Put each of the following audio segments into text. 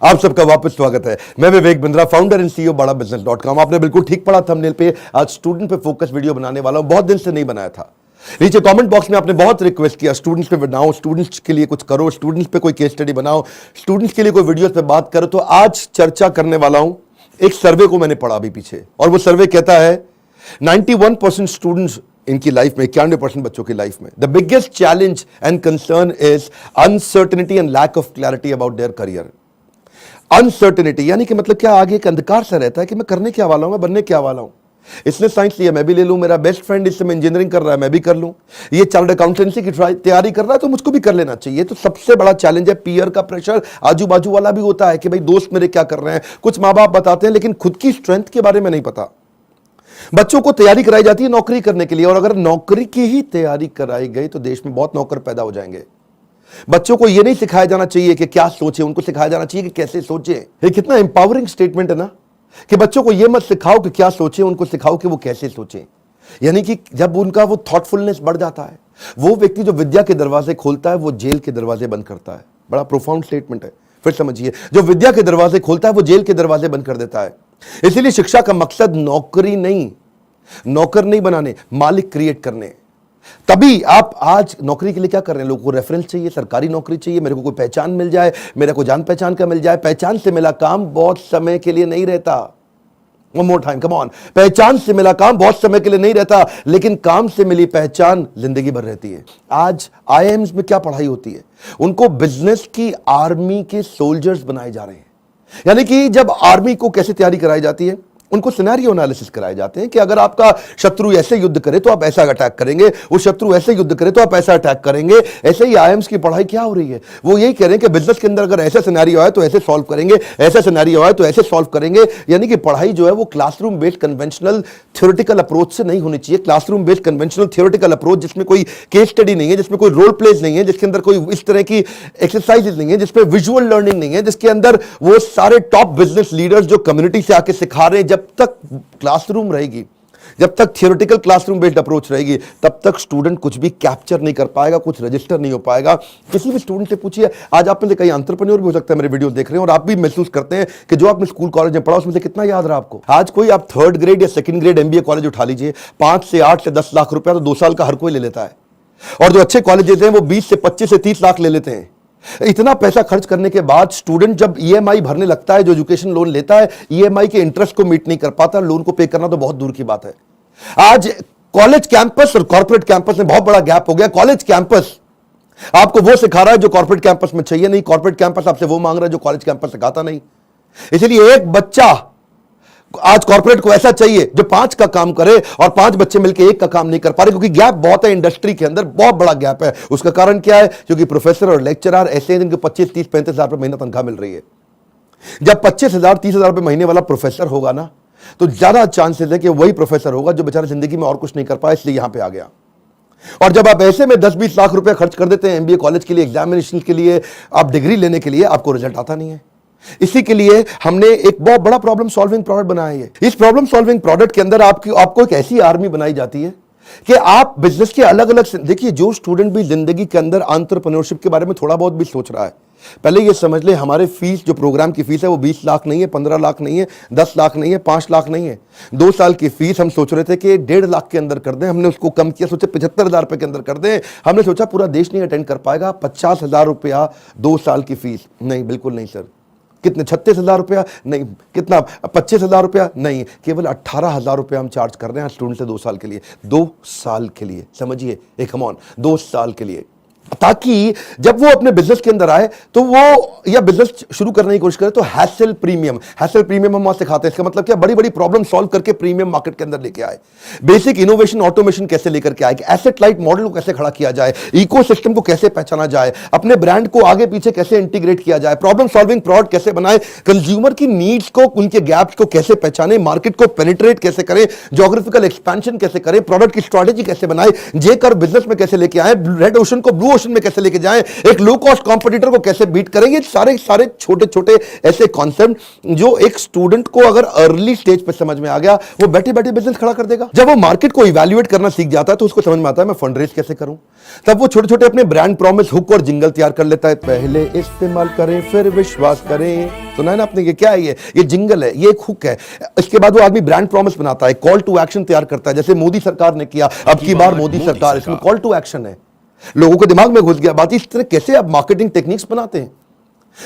आप सबका वापस स्वागत है। मैं Vivek Bindra, founder and CEO बड़ा बिजनेस.com। आपने बिल्कुल ठीक पढ़ा थंबनेल पे। आज स्टूडेंट पे फोकस वीडियो बनाने वाला हूं, बहुत दिन से नहीं बनाया था। नीचे कमेंट बॉक्स में आपने बहुत रिक्वेस्ट किया स्टूडेंट्स पे बनाओ, स्टूडेंट्स के लिए कुछ करो, स्टूडेंट्स पे कोई केस स्टडी बनाओ, स्टूडेंट्स के लिए कोई वीडियोस पे बात करो। तो आज चर्चा करने वाला हूं एक सर्वे को मैंने पढ़ा अभी पीछे, और वो सर्वे कहता है 91% स्टूडेंट्स इनकी लाइफ में, 91% बच्चों की लाइफ में, the biggest challenge and concern is uncertainty and lack of clarity about their career. Uncertainty यानी कि मतलब क्या, आगे एक अंधकार सा रहता है कि मैं करने क्या वाला हूं, मैं बनने क्या वाला हूं। इसने साइंस लिया, मैं भी ले लूं, मेरा बेस्ट फ्रेंड इस समय इंजीनियरिंग कर रहा है, मैं भी कर लूं, ये चार्टर्ड अकाउंटेंसी की तैयारी कर रहा है तो मुझको भी कर लेना चाहिए। तो सबसे बड़ा चैलेंज है पीयर का प्रेशर। आजू बाजू वाला भी होता है कि भाई दोस्त मेरे क्या कर रहे हैं, कुछ माँ बाप बताते हैं, लेकिन खुद की स्ट्रेंथ के बारे में नहीं पता। बच्चों को तैयारी कराई जाती है नौकरी करने के लिए, और अगर नौकरी की ही तैयारी कराई गई तो देश में बहुत नौकर पैदा हो जाएंगे। बच्चों को यह नहीं सिखाया जाना चाहिए कि क्या सोचे, उनको सिखाया जाना चाहिए कि कैसे सोचे। ये कितना एम्पावरिंग स्टेटमेंट है ना, कि बच्चों को यह मत सिखाओ कि क्या सोचे, उनको सिखाओ कि वो कैसे सोचे। यानी कि जब उनका वो थॉटफुलनेस बढ़ जाता है, वो व्यक्ति जो विद्या के दरवाजे खोलता है वो जेल के दरवाजे बंद करता है। बड़ा प्रोफाउंड स्टेटमेंट है, फिर समझिए। जो विद्या के दरवाजे खोलता है वो जेल के दरवाजे बंद कर देता है। इसीलिए शिक्षा का मकसद नौकरी नहीं, नौकर नहीं बनाने, मालिक क्रिएट करने। तभी आप आज नौकरी के लिए क्या कर रहे हैं, लोगों को रेफरेंस चाहिए, सरकारी नौकरी चाहिए, मेरे को कोई पहचान मिल जाए, मेरा कोई जान पहचान का मिल जाए। पहचान से मिला काम बहुत समय के लिए नहीं रहता। One more time, come on. पहचान से मिला काम बहुत समय के लिए नहीं रहता, लेकिन काम से मिली पहचान जिंदगी भर रहती है। आज आईआईएम्स में क्या पढ़ाई होती है, उनको बिजनेस की आर्मी के सोल्जर्स बनाए जा रहे हैं। यानी कि जब आर्मी को कैसे तैयारी कराई जाती है, उनको सिनेरियो एनालिसिस कराए जाते हैं कि अगर आपका शत्रु ऐसे युद्ध करे तो आप ऐसा अटैक करेंगे, वो शत्रु ऐसे युद्ध करे तो आप ऐसा अटैक करेंगे। ऐसे ही आईएम्स की पढ़ाई क्या हो रही है, वो यही कह रहे हैं कि बिजनेस के अंदर अगर ऐसा सिनेरियो आए तो ऐसे सॉल्व करेंगे, ऐसा सिनेरियो आए तो ऐसे सॉल्व करेंगे। यानी कि पढ़ाई जो है वो classroom based conventional theoretical approach से नहीं होनी चाहिए। Classroom based conventional theoretical approach जिसमें कोई केस स्टडी नहीं है, जिसमें कोई रोल प्लेज नहीं है, जिसके अंदर कोई इस तरह की एक्सरसाइजेज नहीं है, जिसमें विजुअल लर्निंग नहीं है, जिसके अंदर वो सारे टॉप बिजनेस लीडर्स जो कम्युनिटी से आके सिखा रहे हैं। जब तक क्लासरूम रहेगी, जब तक थियोरेटिकल क्लासरूम बेस्ड अप्रोच रहेगी, तब तक स्टूडेंट कुछ भी कैप्चर नहीं कर पाएगा, कुछ रजिस्टर नहीं हो पाएगा। किसी भी स्टूडेंट से पूछिए, आज आप में से कई एंटरप्रेन्योर भी हो सकता है मेरे वीडियो देख रहे हैं, और आप भी महसूस करते हैं कि जो आपने स्कूल कॉलेज में पढ़ा उसमें से कितना याद रहा आपको। आज कोई आप 3rd ग्रेड या 2nd ग्रेड एमबीए कॉलेज उठा लीजिए, 5 से 8 से 10 लाख रुपया तो 2 साल का हर कोई ले लेता है, और जो अच्छे कॉलेज देते हैं वो 20 से 25 से 30 लाख ले लेते हैं। इतना पैसा खर्च करने के बाद स्टूडेंट जब ईएमआई भरने लगता है, जो एजुकेशन लोन लेता है, ईएमआई के इंटरेस्ट को मीट नहीं कर पाता, लोन को पे करना तो बहुत दूर की बात है। आज कॉलेज कैंपस और कॉर्पोरेट कैंपस में बहुत बड़ा गैप हो गया। कॉलेज कैंपस आपको वो सिखा रहा है जो कॉर्पोरेट कैंपस में चाहिए नहीं, कॉर्पोरेट कैंपस आपसे वो मांग रहा है जो कॉलेज कैंपस सिखाता नहीं। इसलिए एक बच्चा आज कॉर्पोरेट को ऐसा चाहिए जो 5 का काम करे, और 5 बच्चे मिलकर 1 का काम नहीं कर पा रहे, क्योंकि गैप बहुत है इंडस्ट्री के अंदर, बहुत बड़ा गैप है। उसका कारण क्या है, क्योंकि प्रोफेसर और लेक्चरर ऐसे हैं जिनको 25, 30, 35 हजार रुपए महीना तनख्वाह मिल रही है। जब 25,000, 30,000 रुपए महीने वाला प्रोफेसर होगा ना, तो ज्यादा चांसेस है कि वही प्रोफेसर होगा जो बेचारा जिंदगी में और कुछ नहीं कर पाया, इसलिए यहां पर आ गया। और जब आप ऐसे में 10-20 लाख रुपए खर्च कर देते हैं एमबीए कॉलेज के लिए, एग्जामिनेशन के लिए, आप डिग्री लेने के लिए, आपको रिजल्ट आता नहीं है। इसी के लिए हमने एक बहुत बड़ा प्रॉब्लम सॉल्विंग प्रोडक्ट बनाया है। इस प्रॉब्लम सॉल्विंग प्रोडक्ट के अंदर आपको एक ऐसी आर्मी बनाई जाती है कि आप बिजनेस के अलग अलग, देखिए जो स्टूडेंट भी जिंदगी के अंदर एंटरप्रेन्योरशिप के बारे में थोड़ा बहुत भी सोच रहा है, पहले ये समझ ले हमारे फीस, जो प्रोग्राम की फीस है वो 20 लाख नहीं है, 15 लाख नहीं है, 10 लाख नहीं है, 5 लाख नहीं है। 2 साल की फीस हम सोच रहे थे कि 1.5 लाख के अंदर कर दें, हमने उसको कम किया, सोचे 75,000 रुपए के अंदर कर दें। हमने सोचा पूरा देश नहीं अटेंड कर पाएगा, 50,000 रुपया 2 साल की फीस। नहीं, बिल्कुल नहीं सर। कितने, 36,000 रुपया? नहीं। कितना, 25,000 रुपया? नहीं, केवल 18,000 रुपया हम चार्ज कर रहे हैं स्टूडेंट से 2 साल के लिए। 2 साल के लिए, समझिए, एक कम ऑन, 2 साल के लिए, ताकि जब वो अपने बिजनेस के अंदर आए तो वो, या बिजनेस शुरू करने की कोशिश करे तो हैसल प्रीमियम हम वहां सिखाते हैं। इसका मतलब क्या, बड़ी बड़ी प्रॉब्लम सॉल्व करके प्रीमियम मार्केट के अंदर लेके आए, बेसिक इनोवेशन ऑटोमेशन कैसे लेकर के आए, एसेट लाइट मॉडल को कैसे खड़ा किया जाए, इकोसिस्टम को कैसे पहचाना जाए, अपने ब्रांड को आगे पीछे कैसे इंटीग्रेट किया जाए, प्रॉब्लम सॉल्विंग प्रोडक्ट कैसे बनाए, कंज्यूमर की नीड्स को, उनके गैप्स को कैसे पहचाने, मार्केट को पेनिट्रेट कैसे करें, ज्योग्राफिकल एक्सपेंशन कैसे करें, प्रोडक्ट की स्ट्रेटेजी कैसे बनाए, जेकर बिजनेस में कैसे लेके आए, रेड ओशन को ब्लू प्रमोशन में कैसे लेके जाएं, एक लो कॉस्ट कॉम्पिटिटर को कैसे बीट करेंगे, सारे सारे छोटे छोटे ऐसे कॉन्सेप्ट जो एक स्टूडेंट को अगर अर्ली स्टेज पे समझ में आ गया, वो बैठे बैठे बिजनेस खड़ा कर देगा। जब वो मार्केट को इवैल्यूएट करना सीख जाता है तो उसको समझ में आता है मैं फंड रेज कैसे करूं। तब वो छोटे छोटे अपने ब्रांड प्रॉमिस, हुक और जिंगल तैयार कर लेता है। पहले इस्तेमाल करें फिर विश्वास करें, सुना है ना आपने? ये क्या है? ये जिंगल है, ये एक हुक है। इसके बाद वो आदमी ब्रांड प्रॉमिस बनाता है, कॉल टू एक्शन तैयार करता है, जैसे मोदी सरकार ने किया, अब की बार मोदी सरकार, इसमें कॉल टू एक्शन है। लोगों के दिमाग में घुस गया बात। इस तरह कैसे आप मार्केटिंग टेक्निक्स बनाते हैं,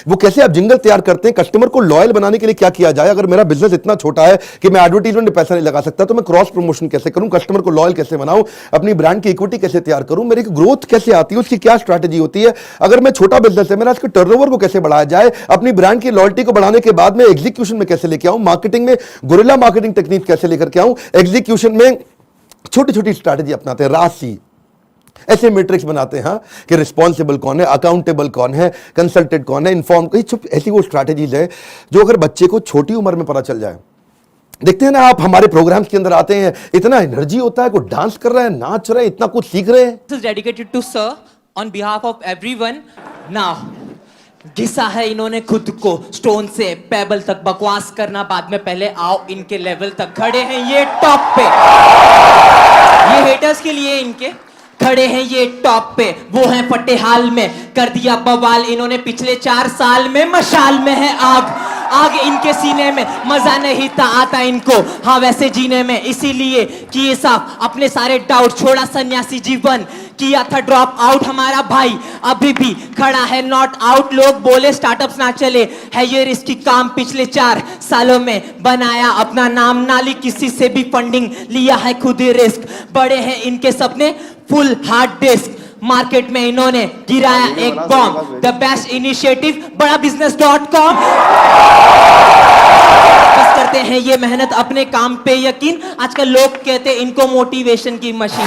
वो कैसे आप जिंगल तैयार करते हैं, कस्टमर को लॉयल बनाने के लिए क्या किया जाए। अगर मेरा बिजनेस इतना छोटा है कि मैं एडवर्टाइजमेंट में पैसा नहीं लगा सकता, तो मैं क्रॉस प्रमोशन कैसे करूं, कस्टमर को लॉयल कैसे बनाऊं, अपनी ब्रांड की इक्विटी कैसे तैयार करूं, मेरी ग्रोथ कैसे आती है, उसकी क्या स्ट्रैटेजी होती है। अगर मैं छोटा बिजनेस है मेरा, इसके टर्नओवर को कैसे बढ़ाया जाए, अपनी ब्रांड की लॉयल्टी को बढ़ाने के बाद में एग्जीक्यूशन में कैसे लेके आऊं, मार्केटिंग में गुरिल्ला मार्केटिंग टेक्निक कैसे लेकर के आऊं, एग्जीक्यूशन में छोटी छोटी स्ट्रैटेजी अपनाते हैं, राशि ऐसे मैट्रिक्स बनाते हैं कि रिस्पॉन्सिबल कौन है, अकाउंटेबल कौन है, कंसल्टेंट कौन है, इन्फॉर्म। ऐसी वो स्ट्रैटेजीज है जो अगर बच्चे को छोटी उम्र में पता चल जाए। देखते हैं ना आप, हमारे प्रोग्राम्स के अंदर आते हैं, इतना एनर्जी होता है, कोई डांस कर रहा है, नाच रहा है, इतना कुछ सीख रहे हैं। This is dedicated to sir on behalf of everyone. Now, घिसा है इन्होंने खुद को स्टोन से पेबल तक, बकवास करना बाद में, पहले आओ इनके लेवल तक। खड़े हैं ये टॉप पे, ये हेटर्स के लिए इनके खड़े हैं ये टॉप पे, वो हैं फटे हाल में, कर दिया बवाल इन्होंने पिछले 4 साल में। मशाल में है आग, आग इनके सीने में, मजा नहीं था आता इनको हाँ वैसे जीने में, इसीलिए किए साफ अपने सारे डाउट, छोड़ा सन्यासी जीवन, किया था ड्रॉप आउट हमारा भाई, अभी भी खड़ा है नॉट आउट। लोग बोले स्टार्टअप्स ना चले, है ये रिस्की काम, पिछले 4 सालों में बनाया अपना नाम, नाली किसी से भी फंडिंग, लिया है खुद ही रिस्क, बड़े हैं इनके सपने, फुल हार्ड डिस्क, मार्केट में इन्होंने गिराया एक बॉम्ब, द बेस्ट इनिशिएटिव बड़ा business.com। बस करते हैं ये मेहनत अपने काम पे यकीन, आजकल लोग कहते हैं इनको मोटिवेशन की मशीन।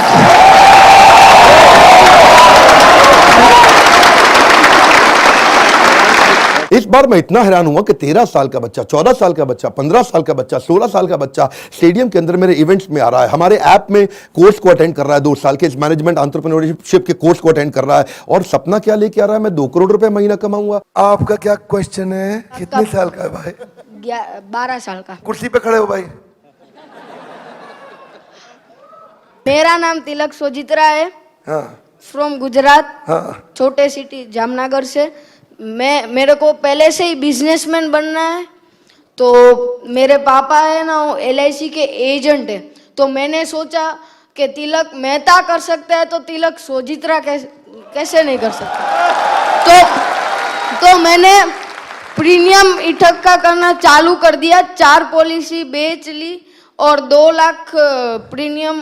इस बार मैं इतना हैरान हुआ कि 13 साल का बच्चा, 14 साल का बच्चा, 15 साल का बच्चा, 16 साल का बच्चा स्टेडियम के अंदर मेरे इवेंट्स में आ रहा है, हमारे ऐप में कोर्स को अटेंड कर रहा है, 2 साल के मैनेजमेंट एंटरप्रेन्योरशिप के कोर्स को अटेंड कर रहा है, और सपना क्या लेके आ रहा है, मैं 2 करोड़ रुपए महीना कमाऊंगा। आपका क्या क्वेश्चन है? कितने साल का है भाई? 12 साल का। कुर्सी पे खड़े हो भाई। मेरा नाम तिलक सोजित्रा है, हाँ, फ्रॉम गुजरात, हाँ, छोटे सिटी जामनगर से। मेरे को पहले से ही बिजनेसमैन बनना है, तो मेरे पापा है ना वो LIC के एजेंट है, तो मैंने सोचा कि तिलक मेहता कर सकता है तो तिलक सोजित्रा कैसे नहीं कर सकता। तो मैंने प्रीमियम इकट्ठा करना चालू कर दिया, 4 पॉलिसी बेच ली और 2 लाख प्रीमियम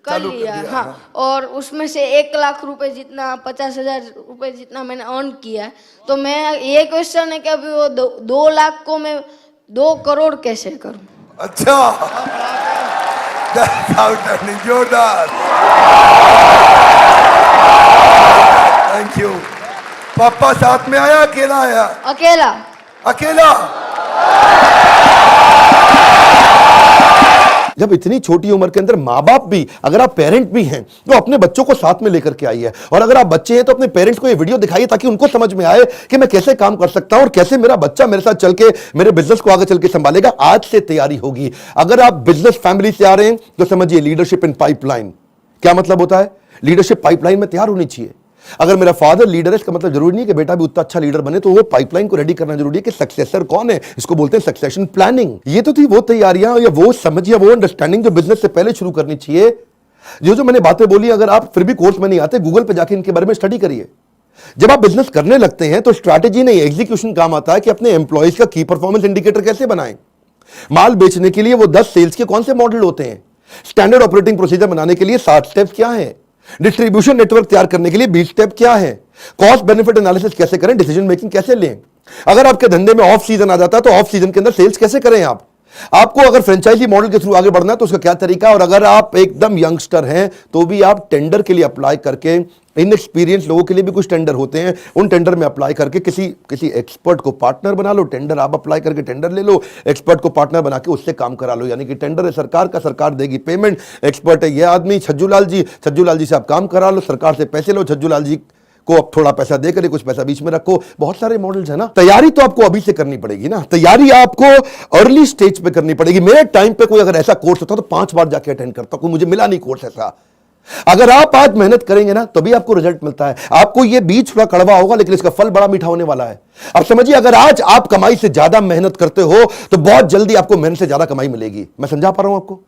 कर लिया। हाँ, और उसमें से 1 लाख रुपए जितना, 50,000 रुपए जितना मैंने अर्न किया है। तो मैं ये क्वेश्चन है कि अभी वो 2 लाख को मैं 2 करोड़ कैसे करूं? अच्छा, जोरदार, थैंक यू। पापा साथ में आया, अकेला आया? अकेला। अकेला। जब इतनी छोटी उम्र के अंदर माँ बाप भी, अगर आप पेरेंट भी हैं तो अपने बच्चों को साथ में लेकर के आइए, और अगर आप बच्चे हैं तो अपने पेरेंट्स को ये वीडियो दिखाइए ताकि उनको समझ में आए कि मैं कैसे काम कर सकता हूं और कैसे मेरा बच्चा मेरे साथ चल के मेरे बिजनेस को आगे चल के संभालेगा। आज से तैयारी होगी। अगर आप बिजनेस फैमिली से आ रहे हैं तो समझिए लीडरशिप इन पाइपलाइन। क्या मतलब होता है? लीडरशिप पाइपलाइन में तैयार होनी चाहिए। अगर मेरा फादर लीडर है, इसका मतलब जरूरी नहीं कि बेटा भी उतना अच्छा लीडर बने, तो वो पाइपलाइन को रेडी करना जरूरी है कि सक्सेसर कौन है, इसको बोलते हैं सक्सेशन प्लानिंग। ये तो थी वो तैयारियां या वो समझ या वो अंडरस्टैंडिंग जो बिजनेस से पहले शुरू करनी चाहिए। जो मैंने बातें बोली, अगर आप फिर भी कोर्स में नहीं आते, गूगल पे जाके इनके बारे में स्टडी करिए। जब आप बिजनेस करने लगते हैं तो स्ट्रैटेजी नहीं, एग्जीक्यूशन काम आता है कि अपने एम्प्लॉयज का की परफॉर्मेंस इंडिकेटर कैसे बनाएं। माल बेचने के लिए वो 10 सेल्स के कौन से मॉडल होते हैं, स्टैंडर्ड ऑपरेटिंग प्रोसीजर बनाने के लिए 7 स्टेप्स क्या है, डिस्ट्रीब्यूशन नेटवर्क तैयार करने के लिए 20 स्टेप क्या है, कॉस्ट बेनिफिट एनालिसिस कैसे करें, डिसीजन मेकिंग कैसे लें। अगर आपके धंधे में ऑफ सीजन आ जाता है तो ऑफ सीजन के अंदर सेल्स कैसे करें आप, आपको अगर फ्रेंचाइजी मॉडल के थ्रू आगे बढ़ना है तो उसका क्या तरीका है, और अगर आप एकदम यंगस्टर हैं तो भी आप टेंडर के लिए अप्लाई करके, इनएक्सपीरियंस लोगों के लिए भी कुछ टेंडर होते हैं, उन टेंडर में अप्लाई करके किसी एक्सपर्ट को पार्टनर बना लो। टेंडर आप अप्लाई करके टेंडर ले लो, एक्सपर्ट को पार्टनर बना के उससे काम करा लो। यानी कि टेंडर है सरकार का, सरकार देगी पेमेंट, एक्सपर्ट है ये आदमी छज्जू लाल जी से आप काम करा लो, सरकार से पैसे लो, छज्जू लाल जी को अब थोड़ा पैसा देकर कुछ पैसा बीच में रखो। बहुत सारे मॉडल्स है ना। तैयारी तो आपको अभी से करनी पड़ेगी ना, तैयारी आपको अर्ली स्टेज पे करनी पड़ेगी। मेरे टाइम पे कोई अगर ऐसा कोर्स होता तो 5 बार जाके अटेंड करता, कोई मुझे मिला नहीं कोर्स ऐसा। अगर आप आज मेहनत करेंगे ना तभी आपको रिजल्ट मिलता है। आपको ये बीज थोड़ा कड़वा होगा लेकिन इसका फल बड़ा मीठा होने वाला है। अब समझिए, अगर आज आप कमाई से ज्यादा मेहनत करते हो तो बहुत जल्दी आपको मेहनत से ज्यादा कमाई मिलेगी। मैं समझा पा रहा हूं आपको?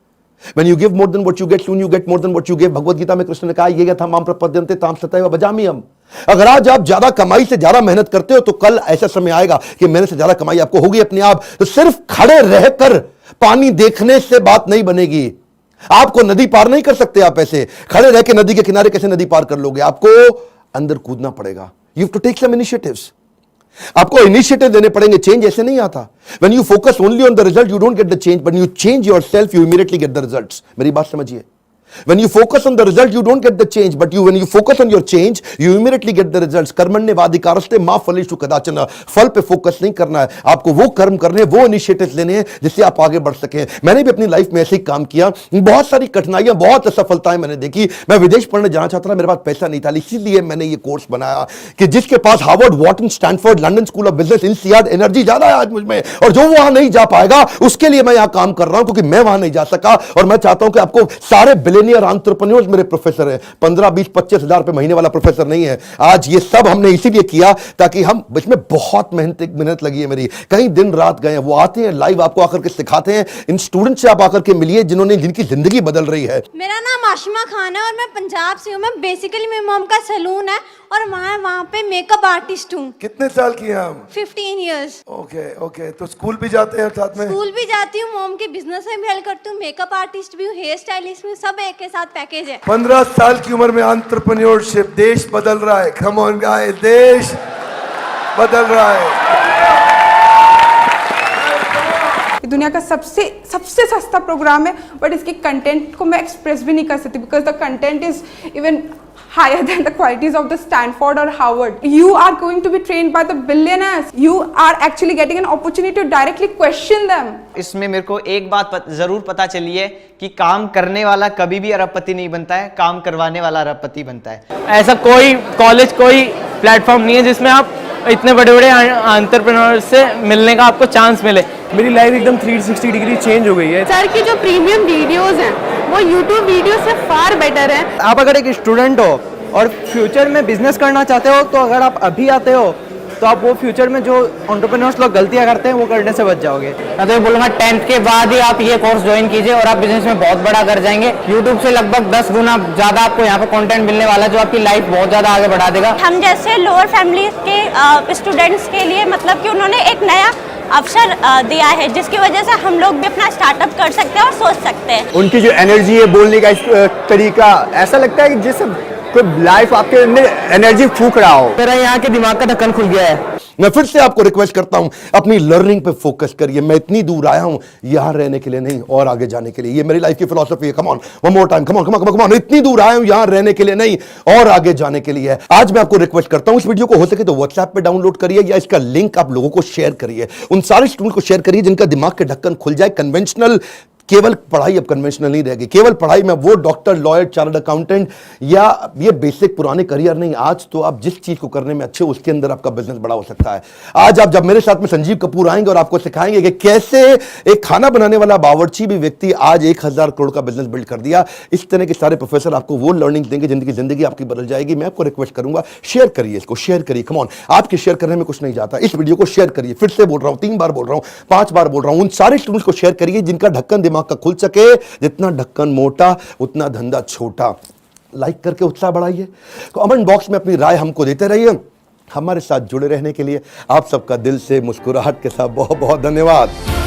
When you give more than what you get, soon you get more than what you give। Bhagavad Gita में कृष्ण ने कहा, ये यथा माम प्रपद्यन्ते ताम सतैव भजाम्यहम्। अगर आज आप ज्यादा कमाई से ज्यादा मेहनत करते हो तो कल ऐसा समय आएगा कि मेहनत से ज्यादा कमाई आपको होगी अपने आप। तो सिर्फ खड़े रहकर पानी देखने से बात नहीं बनेगी। आपको नदी पार नहीं कर सकते आप ऐसे खड़े रह के। नदी के किनारे कैसे नदी पार कर लोगे? आपको अंदर कूदना पड़ेगा। You have to take some initiatives. आपको इनिशिएटिव देने पड़ेंगे। चेंज ऐसे नहीं आता। When you focus only on the result, you don't get the change, but you change yourself, you immediately get the results. मेरी बात समझिए। When you focus on the result, you don't get the change, but when you focus on your change, you immediately get the results। कर्मण्येवाधिकारस्ते मा फलेषु कदाचन। फल पे focus नहीं करना है आपको, वो कर्म करने, वो इनिशिएटिव लेने हैं जिससे आप आगे बढ़ सकें। मैंने भी अपनी लाइफ में ऐसे ही काम किया, बहुत सारी कठिनाइयां, बहुत असफलताएं मैंने देखी। मैं विदेश पढ़ने जाना चाहता था, मेरे पास पैसा नहीं था, इसीलिए मैंने ये कोर्स बनाया कि जिसके पास Harvard, Wharton, Stanford, London School of Business, INSEAD energy ज्यादा है आज मुझ में, और जो वहां नहीं जा पाएगा उसके लिए मैं यहां काम कर रहा हूं, क्योंकि मैं वहां नहीं जा सका। और मैं चाहता हूं कि आपको सारे बिलियनियर एंटरप्रेन्योर्स मेरे प्रोफेसर हैं। 15, 20, 25 हजार रुपए महीने वाला प्रोफेसर नहीं है। आज ये सब हमने इसीलिए किया ताकि हम, इसमें बहुत मेहनत लगी है मेरी, कई दिन रात गए हैं। वो आते हैं लाइव, आपको आकर के सिखाते हैं। इन स्टूडेंट से आप आकर के मिलिए जिनकी जिंदगी बदल रही है। मेरा नाम आशिमा खान है और मैं पंजाब से हूँ। मैं बेसिकली मेरी मॉम का सैलून है और वहाँ पे मेकअप आर्टिस्ट हूँ। कितने साल की हैं हम? 15 इयर्स। ओके। तो स्कूल भी जाते हैं साथ में? स्कूल भी जाती हूँ, मॉम के बिजनेस में भी हेल्प करती हूँ, मेकअप आर्टिस्ट भी हूँ, हेयर स्टाइलिस्ट भी हूँ, सब एक के साथ पैकेज है। 15 साल की उम्र में एंटरप्रेन्योरशिप, देश बदल रहा है। कम ऑन गाइस, देश बदल रहा है। दुनिया का सबसे सस्ता प्रोग्राम है, बट इसके कंटेंट को मैं एक्सप्रेस भी नहीं कर सकती because the content is even higher than the qualities of the Stanford or Harvard. You are going to be trained by the billionaires. You are actually getting an opportunity to directly question them. इसमें मेरे को एक बात जरूर पता चली है कि काम करने वाला कभी भी अरबपति नहीं बनता है, काम करवाने वाला अरबपति बनता है। ऐसा कोई कॉलेज, कोई प्लेटफॉर्म नहीं है जिसमें आप इतने बड़े बड़े एंटरप्रेन्योर से मिलने का आपको चांस मिले। मेरी लाइफ एकदम 360 डिग्री चेंज हो गई है। सर की जो प्रीमियम वीडियोस हैं वो यूट्यूब वीडियो से फार बेटर है। आप अगर एक स्टूडेंट हो और फ्यूचर में बिजनेस करना चाहते हो तो अगर आप अभी आते हो तो आप वो फ्यूचर में जो एंटरप्रेन्योर्स लोग गलतियां करते हैं वो करने से बच जाओगे। मैं तो बोलूँगा 10th के बाद ही आप ये कोर्स ज्वाइन कीजिए और आप बिजनेस में बहुत बड़ा कर जाएंगे। यूट्यूब से लगभग 10 गुना ज़्यादा आपको यहाँ पे कंटेंट मिलने वाला है जो आपकी लाइफ बहुत ज़्यादा आगे बढ़ा देगा। हम जैसे लोअर फैमिली के स्टूडेंट्स के लिए मतलब कि उन्होंने एक नया अवसर दिया है जिसकी वजह से हम लोग भी अपना स्टार्टअप कर सकते हैं और सोच सकते हैं। उनकी जो एनर्जी है, बोलने का तरीका, ऐसा लगता है कि जैसे कोई लाइफ आपके अंदर एनर्जी फूंक रहा हो। मेरा यहाँ के दिमाग का ढक्कन खुल गया है। मैं फिर से आपको रिक्वेस्ट करता हूं, अपनी लर्निंग पे फोकस करिए। मैं इतनी दूर आया हूं यहां रहने के लिए नहीं, और आगे जाने के लिए। ये मेरी लाइफ की फिलॉसफी है। Come on, one more time, come on. इतनी दूर आया हूं यहां रहने के लिए नहीं, और आगे जाने के लिए है। आज मैं आपको रिक्वेस्ट करता हूं, इस वीडियो को हो सके तो व्हाट्सएप पे डाउनलोड करिए या इसका लिंक आप लोगों को शेयर करिए। उन सारे स्टूडेंट को शेयर करिए जिनका दिमाग के ढक्कन खुल जाए। कन्वेंशनल केवल पढ़ाई अब कन्वेंशनल नहीं रहेगी। केवल पढ़ाई में वो डॉक्टर, लॉयर, चार्टर्ड अकाउंटेंट या ये बेसिक पुराने करियर नहीं। आज तो आप जिस चीज को करने में अच्छे, उसके अंदर आपका बिजनेस बड़ा हो सकता है। आज आप जब मेरे साथ में संजीव कपूर आएंगे और आपको सिखाएंगे कि कैसे एक खाना बनाने वाला बावर्ची भी व्यक्ति आज 1000 करोड़ का बिजनेस बिल्ड कर दिया। इस तरह के सारे प्रोफेसर आपको वो लर्निंग देंगे जिंदगी आपकी बदल जाएगी। मैं आपको रिक्वेस्ट करूंगा, शेयर करिए इसको, शेयर करिए। कम ऑन, आपके शेयर करने में कुछ नहीं जाता। इस वीडियो को शेयर करिए। फिर से बोल रहा हूं, 3 बार बोल रहा हूं, 5 बार बोल रहा हूं। उन सारे स्टूडेंट्स को शेयर करिए जिनका ढक्कन दिमाग का खुल सके। जितना ढक्कन मोटा उतना धंधा छोटा। लाइक करके उत्साह बढ़ाइए। कमेंट बॉक्स में अपनी राय हमको देते रहिए। हमारे साथ जुड़े रहने के लिए आप सबका दिल से मुस्कुराहट के साथ बहुत बहुत धन्यवाद।